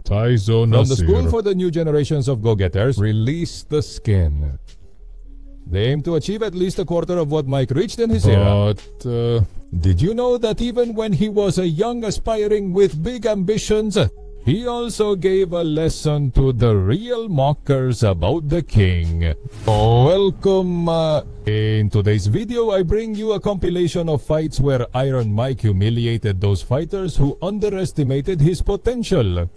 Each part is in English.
Tyson From the school for the new generations of go-getters, Release the Skin. They aim to achieve at least a quarter of what Mike reached in his era. But, did you know that even when he was a young aspiring with big ambitions, he also gave a lesson to the real mockers about the king? Welcome. In today's video, I bring you a compilation of fights where Iron Mike humiliated those fighters who underestimated his potential.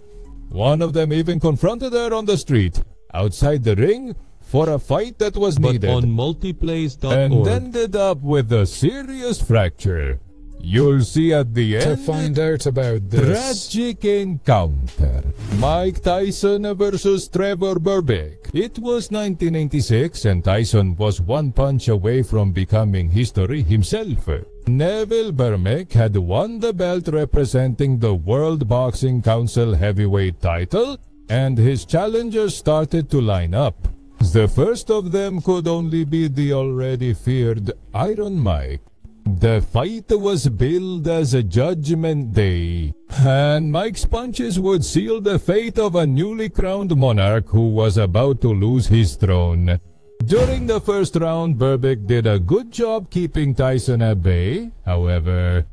One of them even confronted her on the street, outside the ring, for a fight that was needed, on multiplays.org, and ended up with a serious fracture. You'll see at the end to find out about this tragic encounter. Mike Tyson versus Trevor Berbick. It was 1996 and Tyson was one punch away from becoming history himself. Neville Berbick had won the belt representing the World Boxing Council heavyweight title, and his challengers started to line up. The first of them could only be the already feared Iron Mike. The fight was billed as a Judgment Day, and Mike's punches would seal the fate of a newly crowned monarch who was about to lose his throne. During the first round, Berbick did a good job keeping Tyson at bay. However,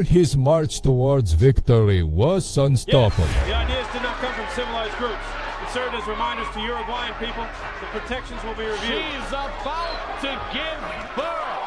his march towards victory was unstoppable. Yes, the ideas did not come from civilized groups. It served as reminders to Uruguayan people. The protections will be reviewed. She's about to give birth.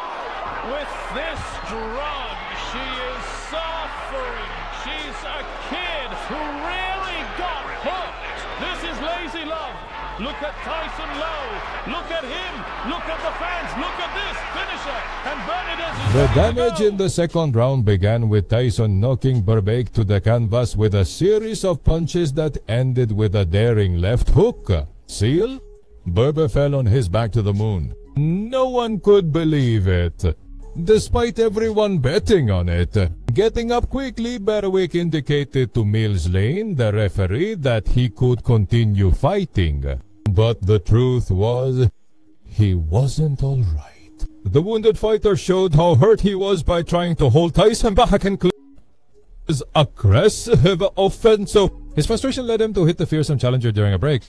With this drug, she is suffering. She's a kid who really got hooked. This is lazy love. Look at Tyson low. Look at him. Look at the fans. Look at this finisher. And Bernadette is The ready to damage go. in the second round began with Tyson knocking Berbick to the canvas with a series of punches that ended with a daring left hook. Seal? Berbick fell on his back to the moon. No one could believe it, despite everyone betting on it. Getting up quickly, Berbick indicated to Mills Lane, the referee, that he could continue fighting. But the truth was, he wasn't all right. The wounded fighter showed how hurt he was by trying to hold Tyson back and clear his aggressive offensive. His frustration led him to hit the fearsome challenger during a break.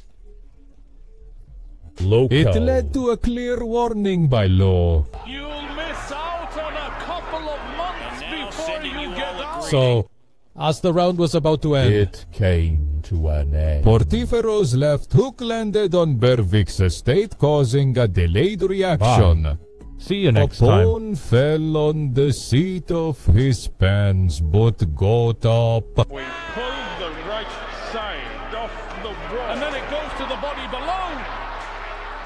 It led to a clear warning by law. You'll miss out on a couple of months before you get out. So, as the round was about to end, it came to an end. Portifero's left hook landed on Berbick's estate, causing a delayed reaction. see you next time. Opone fell on the seat of his pants, but got up. We pull the right side off the rope. And then it goes to the body below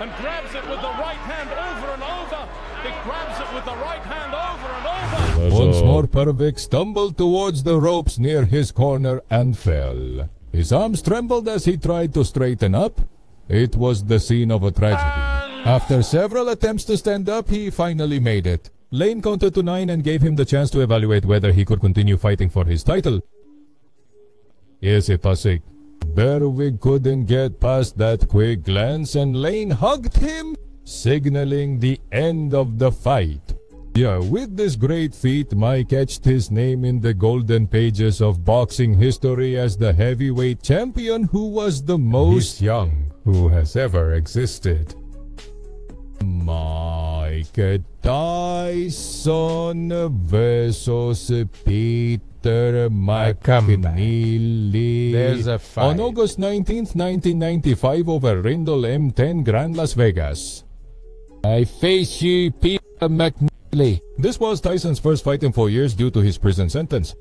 and grabs it with the right hand over and over. It grabs it with the right hand over and over. Once more, Berbick stumbled towards the ropes near his corner and fell. His arms trembled as he tried to straighten up. It was the scene of a tragedy. After several attempts to stand up, he finally made it. Lane counted to 9 and gave him the chance to evaluate whether he could continue fighting for his title. Yes, it was sick. Berbick couldn't get past that quick glance and Lane hugged him, signaling the end of the fight. Yeah, with this great feat, Mike etched his name in the golden pages of boxing history as the heavyweight champion who was the most young who has ever existed. Mike Tyson versus Peter McNeely. There's a fight. On August 19th, 1995 over Rindle M10 Grand Las Vegas. I face you, Peter McNeely. This was Tyson's first fight in 4 years due to his prison sentence.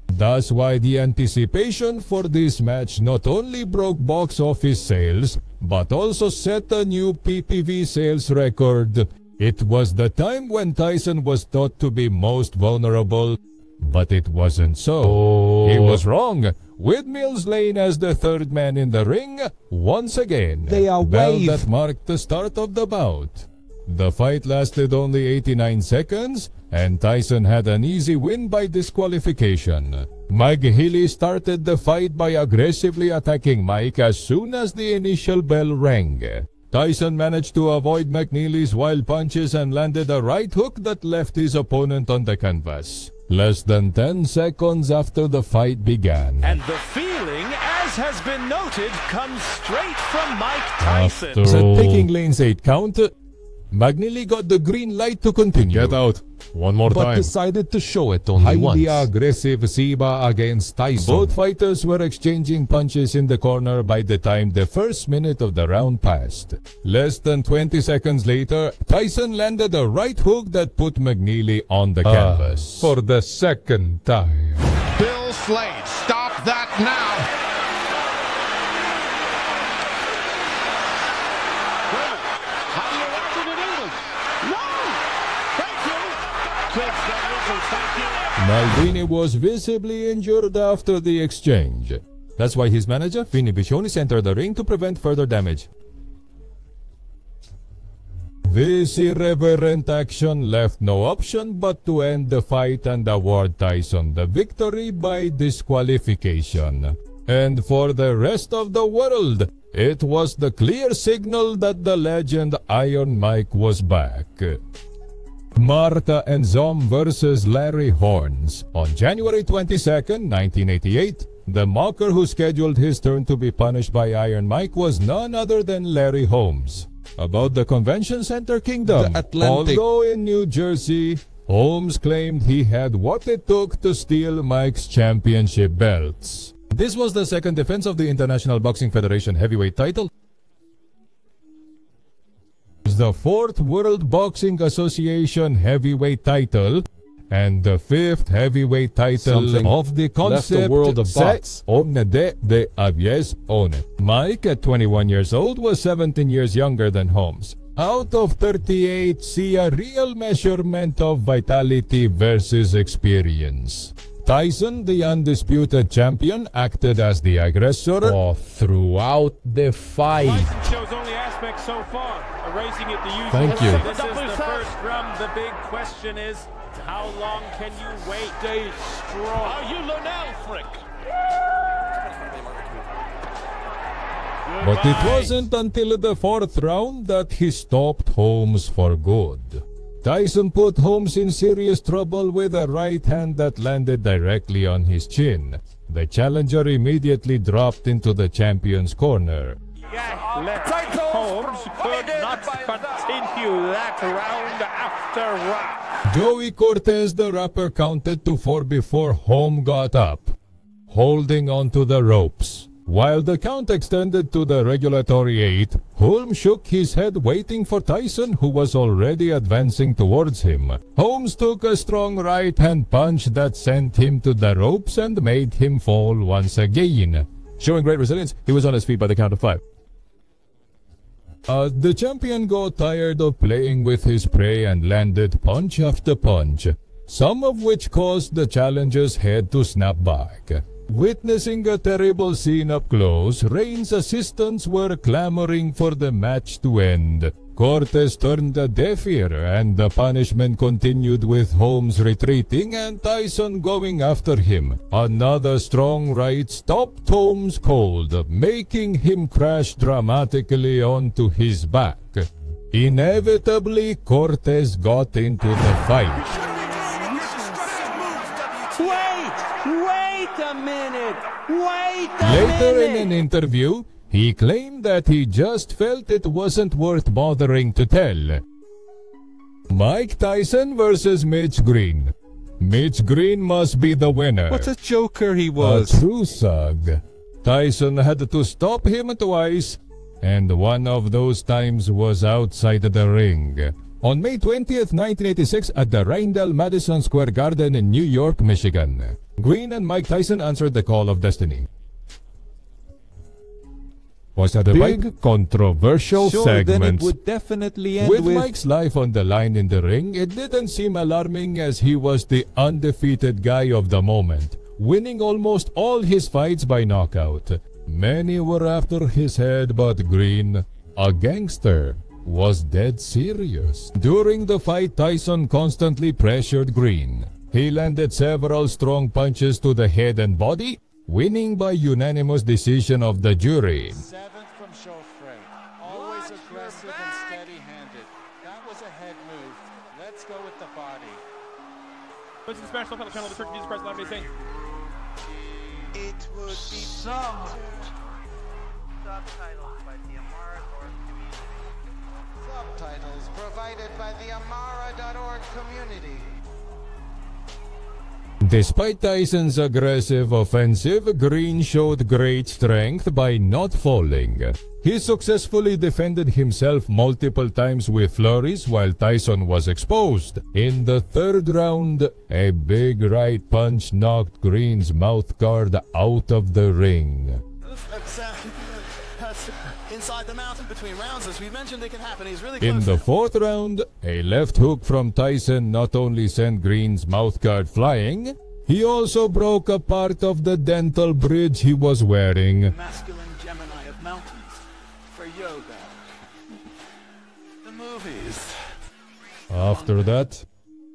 That's why the anticipation for this match not only broke box office sales, but also set a new PPV sales record. It was the time when Tyson was thought to be most vulnerable, but it wasn't so. He was wrong. With Mills Lane as the third man in the ring, once again, bell that marked the start of the bout. The fight lasted only 89 seconds, and Tyson had an easy win by disqualification. McNeely started the fight by aggressively attacking Mike as soon as the initial bell rang. Tyson managed to avoid McNeely's wild punches and landed a right hook that left his opponent on the canvas. less than 10 seconds after the fight began. And the feeling, as has been noted, comes straight from Mike Tyson. After taking Lane's 8 count, McNeely got the green light to continue. Get out. One more but time. decided to show it only Highly once. aggressive Siba against Tyson. Both fighters were exchanging punches in the corner by the time the first minute of the round passed. Less than 20 seconds later, Tyson landed a right hook that put McNeely on the canvas. For the second time. Bill Slade, stop that now! How do you watch it in England? No! Thank you! Cliff, that whistle, thank you. Maldini was visibly injured after the exchange. That's why his manager, Vinny Biscionis, entered the ring to prevent further damage. This irreverent action left no option but to end the fight and award Tyson the victory by disqualification. And for the rest of the world, it was the clear signal that the legend Iron Mike was back. Marta and Zom versus Larry Horns. On January 22nd, 1988, the mocker who scheduled his turn to be punished by Iron Mike was none other than Larry Holmes. About the Convention Center Kingdom, The Atlantic. although in New Jersey, Holmes claimed he had what it took to steal Mike's championship belts. This was the second defense of the International Boxing Federation heavyweight title, the fourth World Boxing Association heavyweight title, and the fifth heavyweight title Something of the left concept the world of box. de Avies One. Mike, at 21 years old, was 17 years younger than Holmes. Out of 38, see a real measurement of vitality versus experience. Tyson, the undisputed champion, acted as the aggressor throughout the fight. Tyson shows only aspects so far, erasing it the usual. Thank you. This is the first round. The big question is, how long can you wait? Stay strong. Are you Lionel Frick? But it wasn't until the fourth round that he stopped Holmes for good. Tyson put Holmes in serious trouble with a right hand that landed directly on his chin. The challenger immediately dropped into the champion's corner. Yeah, Holmes could not continue that round after round. Joey Cortez, the rapper, counted to 4 before Holmes got up, holding onto the ropes. While the count extended to the regulatory 8, Holmes shook his head waiting for Tyson, who was already advancing towards him. Holmes took a strong right-hand punch that sent him to the ropes and made him fall once again. Showing great resilience, he was on his feet by the count of 5. The champion got tired of playing with his prey and landed punch after punch, some of which caused the challenger's head to snap back. Witnessing a terrible scene up close, Reigns' assistants were clamoring for the match to end. Cortez turned a deaf ear, and the punishment continued with Holmes retreating and Tyson going after him. Another strong right stopped Holmes cold, making him crash dramatically onto his back. Inevitably, Cortez got into the fight. Wait a minute! Later in an interview, he claimed that he just felt it wasn't worth bothering to tell. Mike Tyson versus Mitch Green. Mitch Green must be the winner. What a joker he A was. true thug. Tyson had to stop him twice, and one of those times was outside the ring. On May 20th, 1986, at the Rheindell Madison Square Garden in New York, Michigan, Green and Mike Tyson answered the call of destiny. Was a big, controversial Sure, then it segment. would definitely end With with Mike's life on the line in the ring, it didn't seem alarming as he was the undefeated guy of the moment, winning almost all his fights by knockout. Many were after his head, but Green, a gangster, was dead serious. During the fight, Tyson constantly pressured Green. He landed several strong punches to the head and body, winning by unanimous decision of the jury. Seventh from Chauffeur. Always aggressive and steady-handed. That was a head move. Let's go with the body. This is Smash Self-Help Channel of the Church of Jesus Christ of Latter-day Saints. It would be Some subtitles by the Amara.org community. Subtitles provided by the Amara.org community. Despite Tyson's aggressive offensive, Green showed great strength by not falling. He successfully defended himself multiple times with flurries while Tyson was exposed. In the third round, a big right punch knocked Green's mouthguard out of the ring. That's inside the mountain between rounds. As we mentioned, it can happen. He's really close. In the fourth round, a left hook from Tyson not only sent Green's mouthguard flying, he also broke a part of the dental bridge he was wearing. Masculine Gemini of mountains for yoga. The movies. After that,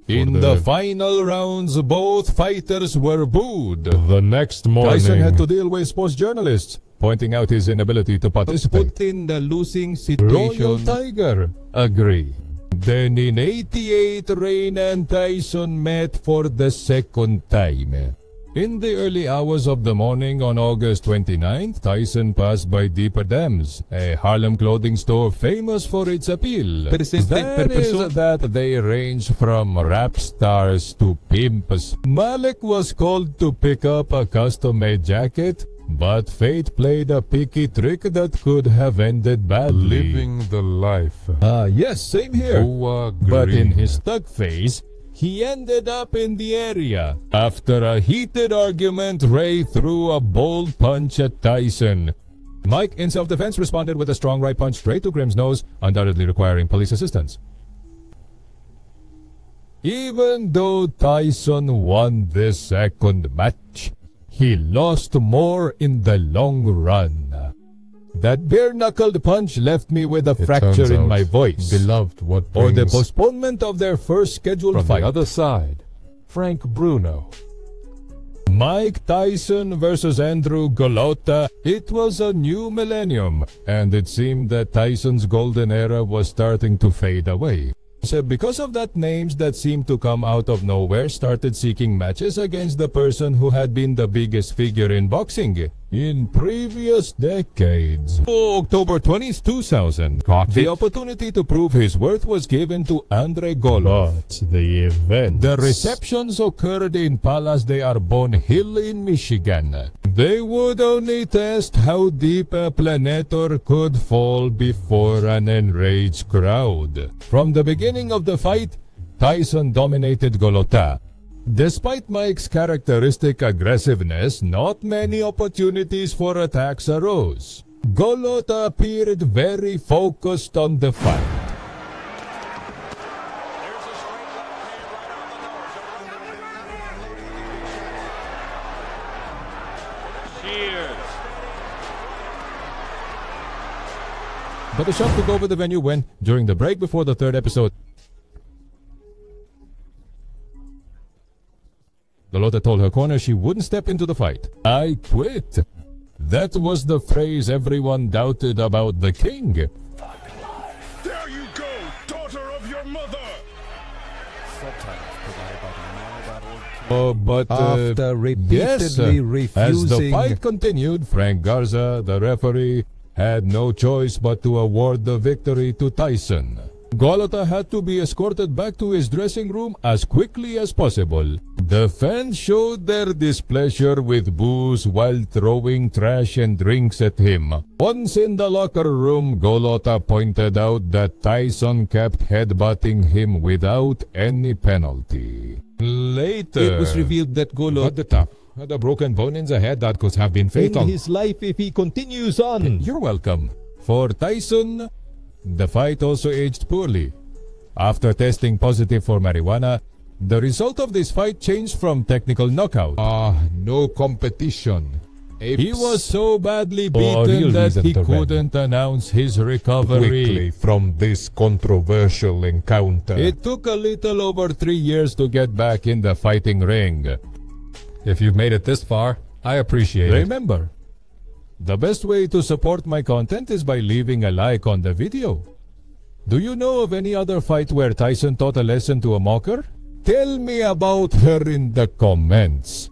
in the final rounds, both fighters were booed. The next morning, Tyson had to deal with sports journalists, pointing out his inability to participate. Put in the losing situation. Royal Tiger agree. Then in 88, Rain and Tyson met for the second time. In the early hours of the morning on August 29th, Tyson passed by Deeper Dams, a Harlem clothing store famous for its appeal. That is that they range from rap stars to pimps. Malik was called to pick up a custom-made jacket, but fate played a picky trick that could have ended badly. Living the life. Yes, same here. But in Green. his thug phase, he ended up in the area. After a heated argument, Ray threw a bold punch at Tyson. Mike, in self-defense, responded with a strong right punch straight to Grimm's nose, undoubtedly requiring police assistance. Even though Tyson won this second match, he lost more in the long run. That bare-knuckled punch left me with a fracture in my voice. Beloved, what Or the brings postponement of their first scheduled from fight. the other side, Frank Bruno. Mike Tyson versus Andrew Golota. It was a new millennium, and it seemed that Tyson's golden era was starting to fade away. So because of that, names that seemed to come out of nowhere started seeking matches against the person who had been the biggest figure in boxing in previous decades. October 20th, 2000, the opportunity to prove his worth was given to Andre Golov. The event. The receptions occurred in Palace de Arbonne Hill in Michigan. They would only test how deep a planetor could fall before an enraged crowd. From the beginning of the fight, Tyson dominated Golota. Despite Mike's characteristic aggressiveness, not many opportunities for attacks arose. Golota appeared very focused on the fight. Cheers. But the shot took over the venue when, during the break before the third episode, Golota told her corner she wouldn't step into the fight. I quit. That was the phrase everyone doubted about the king. There you go, daughter of your mother! Subtitles provided by the Amara.org. But After repeatedly refusing, as the fight continued, Frank Garza, the referee, had no choice but to award the victory to Tyson. Golota had to be escorted back to his dressing room as quickly as possible. The fans showed their displeasure with boos while throwing trash and drinks at him. Once in the locker room, Golota pointed out that Tyson kept headbutting him without any penalty. Later, it was revealed that Golota at the top had a broken bone in the head that could have been fatal. in his life if he continues on. You're welcome. For Tyson, the fight also aged poorly. After testing positive for marijuana, the result of this fight changed from technical knockout. No competition. He was so badly beaten that he couldn't announce his recovery. Quickly from this controversial encounter. It took a little over 3 years to get back in the fighting ring. If you've made it this far, I appreciate it. Remember, the best way to support my content is by leaving a like on the video. Do you know of any other fight where Tyson taught a lesson to a mocker? Tell me about her in the comments.